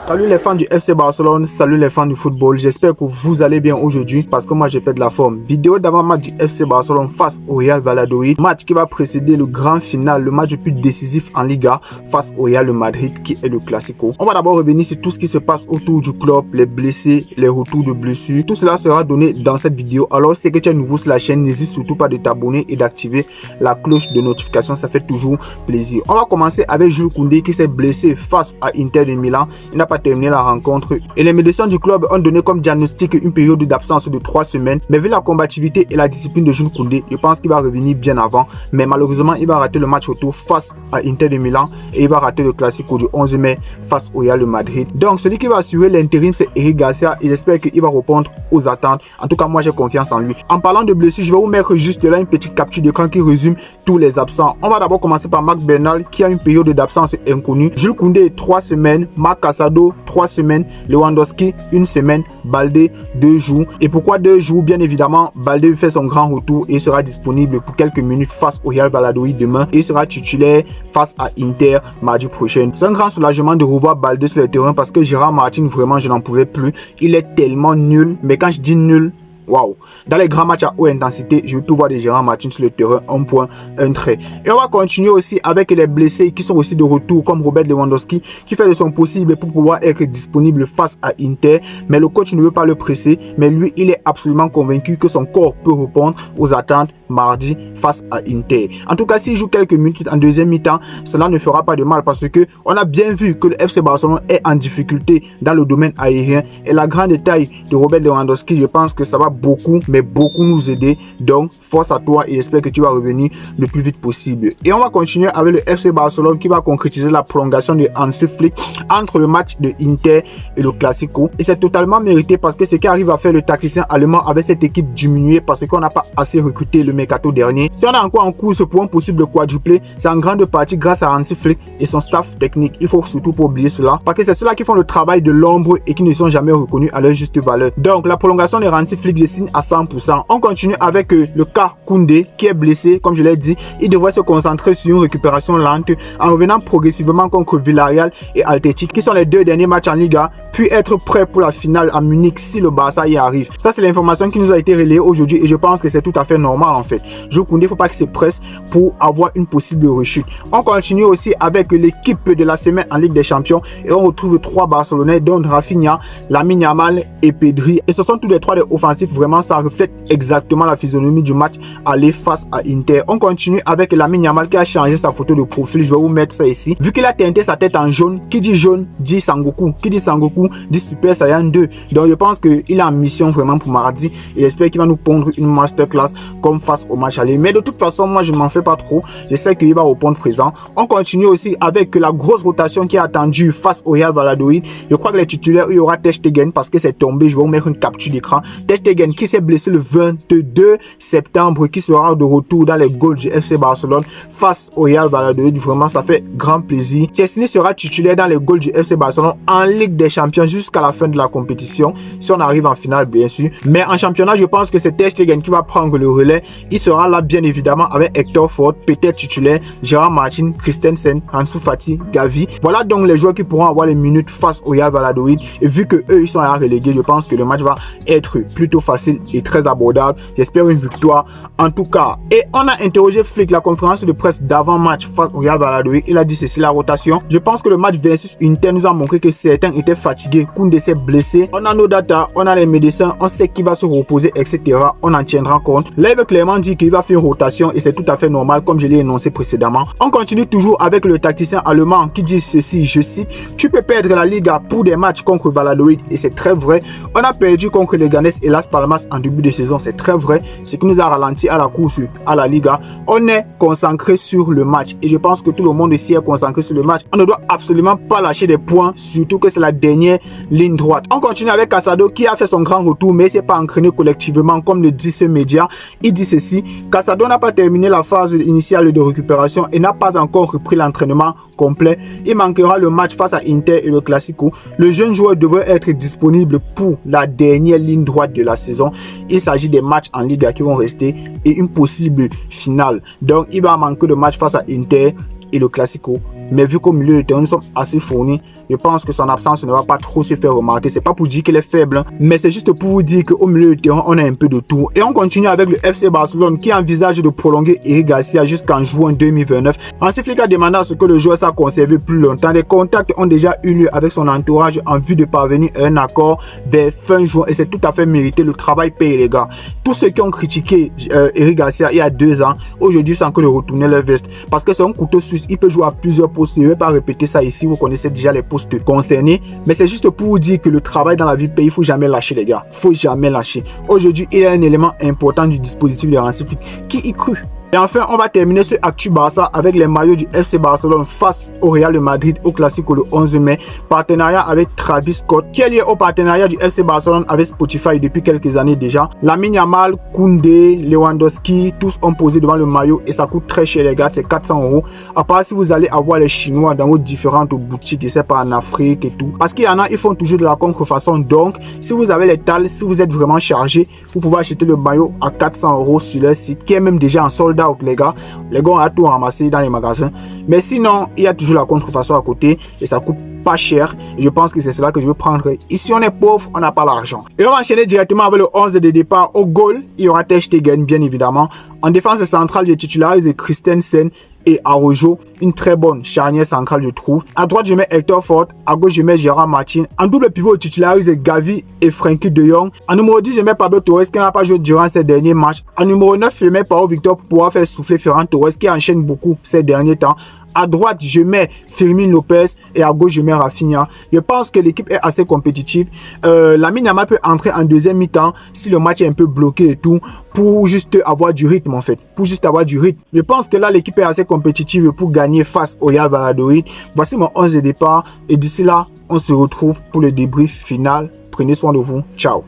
Salut les fans du FC Barcelone, salut les fans du football, j'espère que vous allez bien aujourd'hui parce que moi je pète la forme. Vidéo d'avant-match du FC Barcelone face au Real Valladolid, match qui va précéder le grand final, le match le plus décisif en Liga face au Real Madrid qui est le Classico. On va d'abord revenir sur tout ce qui se passe autour du club, les blessés, les retours de blessures. Tout cela sera donné dans cette vidéo. Alors si tu es nouveau sur la chaîne, n'hésite surtout pas de t'abonner et d'activer la cloche de notification, ça fait toujours plaisir. On va commencer avec Jules Koundé qui s'est blessé face à Inter de Milan. Il n'a pas terminé la rencontre et les médecins du club ont donné comme diagnostic une période d'absence de 3 semaines. Mais vu la combativité et la discipline de Jules Koundé, je pense qu'il va revenir bien avant. Mais malheureusement, il va rater le match retour face à Inter de Milan et il va rater le Classico du 11 mai face au Real Madrid. Donc celui qui va assurer l'intérim, c'est Eric Garcia et j'espère qu'il va répondre aux attentes. En tout cas, moi j'ai confiance en lui. En parlant de blessures, je vais vous mettre juste là une petite capture d'écran qui résume tous les absents. On va d'abord commencer par Marc Bernal qui a une période d'absence inconnue. Jules Koundé 3 semaines, Marc Casado 3 semaines, Lewandowski 1 semaine, Baldé 2 jours. Et pourquoi 2 jours? Bien évidemment, Baldé fait son grand retour et sera disponible pour quelques minutes face au Real Valladolid demain et sera titulaire face à Inter mardi prochain. C'est un grand soulagement de revoir Baldé sur le terrain parce que Gérard Martin, vraiment je n'en pouvais plus. Il est tellement nul, mais quand je dis nul, waouh! Dans les grands matchs à haute intensité, je veux tout voir de Gérard Martin sur le terrain, un point, un trait. Et on va continuer aussi avec les blessés qui sont aussi de retour, comme Robert Lewandowski, qui fait de son possible pour pouvoir être disponible face à Inter. Mais le coach ne veut pas le presser, mais lui, il est absolument convaincu que son corps peut répondre aux attentes mardi face à Inter. En tout cas, s'il joue quelques minutes en deuxième mi-temps, cela ne fera pas de mal parce que on a bien vu que le FC Barcelone est en difficulté dans le domaine aérien et la grande taille de Robert Lewandowski, je pense que ça va beaucoup, mais beaucoup nous aider. Donc, force à toi et j'espère que tu vas revenir le plus vite possible. Et on va continuer avec le FC Barcelone qui va concrétiser la prolongation de Hansi Flick entre le match de Inter et le Classico. Et c'est totalement mérité parce que ce qui arrive à faire le tacticien allemand avec cette équipe diminuée parce qu'on n'a pas assez recruté le mercato dernier. Si on a encore en course pour un possible quadruplé, c'est en grande partie grâce à Hansi Flick et son staff technique. Il faut surtout pas oublier cela parce que c'est ceux-là qui font le travail de l'ombre et qui ne sont jamais reconnus à leur juste valeur. Donc la prolongation de Hansi Flick, je signe à 100%. On continue avec le cas Koundé qui est blessé. Comme je l'ai dit, il devrait se concentrer sur une récupération lente en revenant progressivement contre Villarreal et Athletic qui sont les deux derniers matchs en Liga, puis être prêt pour la finale à Munich si le Barça y arrive. Ça c'est l'information qui nous a été relayée aujourd'hui et je pense que c'est tout à fait normal en fait. Jules Koundé, il ne faut pas qu'il se presse pour avoir une possible rechute. On continue aussi avec l'équipe de la semaine en Ligue des Champions et on retrouve 3 Barcelonais dont Rafinha, Lamine Yamal et Pedri. Et ce sont tous les 3 des offensifs. Vraiment, ça reflète exactement la physionomie du match aller face à Inter. On continue avec Lamine Yamal qui a changé sa photo de profil. Je vais vous mettre ça ici. Vu qu'il a teinté sa tête en jaune, qui dit jaune dit Sangoku. Qui dit Sangoku dit Super Saiyan 2. Donc je pense qu'il est en mission vraiment pour mardi et j'espère qu'il va nous pondre une masterclass comme face au match aller. Mais de toute façon, moi je m'en fais pas trop. Je sais qu'il va répondre présent. On continue aussi avec la grosse rotation qui est attendue face au Real Valladolid. Je crois que les titulaires, il y aura Ter Stegen parce que c'est tombé. Je vais vous mettre une capture d'écran. Ter Stegen qui s'est blessé le 22 septembre, qui sera de retour dans les goals du FC Barcelone face au Real Valladolid. Vraiment, ça fait grand plaisir. Chesney sera titulaire dans les goals du FC Barcelone en Ligue des Champions jusqu'à la fin de la compétition. Si on arrive en finale, bien sûr. Mais en championnat, je pense que c'est Ter Stegen qui va prendre le relais. Il sera là, bien évidemment, avec Hector Ford, peut-être titulaire, Gérard Martin, Christensen, Ansu Fati, Gavi. Voilà donc les joueurs qui pourront avoir les minutes face au Real Valladolid. Et vu que eux, ils sont à reléguer, je pense que le match va être plutôt facile et très abordable. J'espère une victoire en tout cas. Et on a interrogé Flick, la conférence de presse d'avant-match face au Real Valladolid. Il a dit ceci, la rotation. Je pense que le match versus Inter nous a montré que certains étaient fatigués. Koundé s'est blessé. On a nos data, on a les médecins, on sait qui va se reposer, etc. On en tiendra compte. Là, il veut clairement dire qu'il va faire une rotation et c'est tout à fait normal comme je l'ai énoncé précédemment. On continue toujours avec le tacticien allemand qui dit ceci, je cite: tu peux perdre la Liga pour des matchs contre Valladolid et c'est très vrai. On a perdu contre les Ganes et Las Palmas en début de saison, c'est très vrai. Ce qui nous a ralenti à la course à la Liga. On est concentré sur le match et je pense que tout le monde ici est concentré sur le match. On ne doit absolument pas lâcher des points, surtout que c'est la dernière ligne droite. On continue avec Casado qui a fait son grand retour mais c'est pas entraîné collectivement comme le dit ce média. Il dit ceci: Casado n'a pas terminé la phase initiale de récupération et n'a pas encore repris l'entraînement complet. Il manquera le match face à Inter et le Classico. Le jeune joueur devrait être disponible pour la dernière ligne droite de la saison. Il s'agit des matchs en Liga qui vont rester et une possible finale. Donc il va manquer de match face à Inter et le Classico Mais vu qu'au milieu de terrain, nous sommes assez fournis, je pense que son absence ne va pas trop se faire remarquer. C'est pas pour dire qu'il est faible, mais c'est juste pour vous dire qu'au milieu de terrain, on a un peu de tout. Et on continue avec le FC Barcelone qui envisage de prolonger Eric Garcia jusqu'en juin 2029. Hansi Flick a demandé à ce que le joueur soit conservé plus longtemps. Des contacts ont déjà eu lieu avec son entourage en vue de parvenir à un accord vers fin juin et c'est tout à fait mérité. Le travail paye, les gars. Tous ceux qui ont critiqué Eric Garcia il y a 2 ans, aujourd'hui, c'est encore de retourner leur veste parce que c'est un couteau suisse. Il peut jouer à plusieurs postes. Je ne vais pas répéter ça ici. Vous connaissez déjà les postes concernés, mais c'est juste pour vous dire que le travail dans la vie paye. Il faut jamais lâcher, les gars. Il faut jamais lâcher. Aujourd'hui, il y a un élément important du dispositif de Hansi Flick. Qui y crut? Et enfin, on va terminer ce Actu Barça avec les maillots du FC Barcelone face au Real de Madrid au Classico le 11 mai. Partenariat avec Travis Scott, qui est lié au partenariat du FC Barcelone avec Spotify depuis quelques années déjà. Lamine Yamal, Koundé, Lewandowski, tous ont posé devant le maillot et ça coûte très cher, les gars, c'est 400 €. À part si vous allez avoir les Chinois dans vos différentes boutiques, je sais pas, en Afrique et tout. Parce qu'il y en a, ils font toujours de la contrefaçon. Donc, si vous avez les tales, si vous êtes vraiment chargé, vous pouvez acheter le maillot à 400 € sur leur site, qui est même déjà en solde out, les gars ont tout ramassé dans les magasins. Mais sinon, il y a toujours la contrefaçon à côté et ça coûte pas cher. Et je pense que c'est cela que je veux prendre. Ici, on est pauvre, on n'a pas l'argent. Et on va enchaîner directement avec le 11 de départ. Au goal, il y aura Ter Stegen, bien évidemment. En défense centrale, je titularise Christensen et Araujo, une très bonne charnière centrale, je trouve. À droite, je mets Hector Ford. À gauche, je mets Gérard Martin. En double pivot, je titularise Gavi et Frenkie de Jong. En numéro 10, je mets Pablo Torres qui n'a pas joué durant ces derniers matchs. En numéro 9, je mets Pau Victor pour pouvoir faire souffler Ferran Torres qui enchaîne beaucoup ces derniers temps. À droite, je mets Fermin Lopez et à gauche, je mets Rafinha. Je pense que l'équipe est assez compétitive. Lamine Yamal peut entrer en deuxième mi-temps si le match est un peu bloqué et tout, pour juste avoir du rythme en fait. Pour juste avoir du rythme. Je pense que là, l'équipe est assez compétitive pour gagner face au Real Valladolid. Voici mon 11 de départ et d'ici là, on se retrouve pour le débrief final. Prenez soin de vous. Ciao.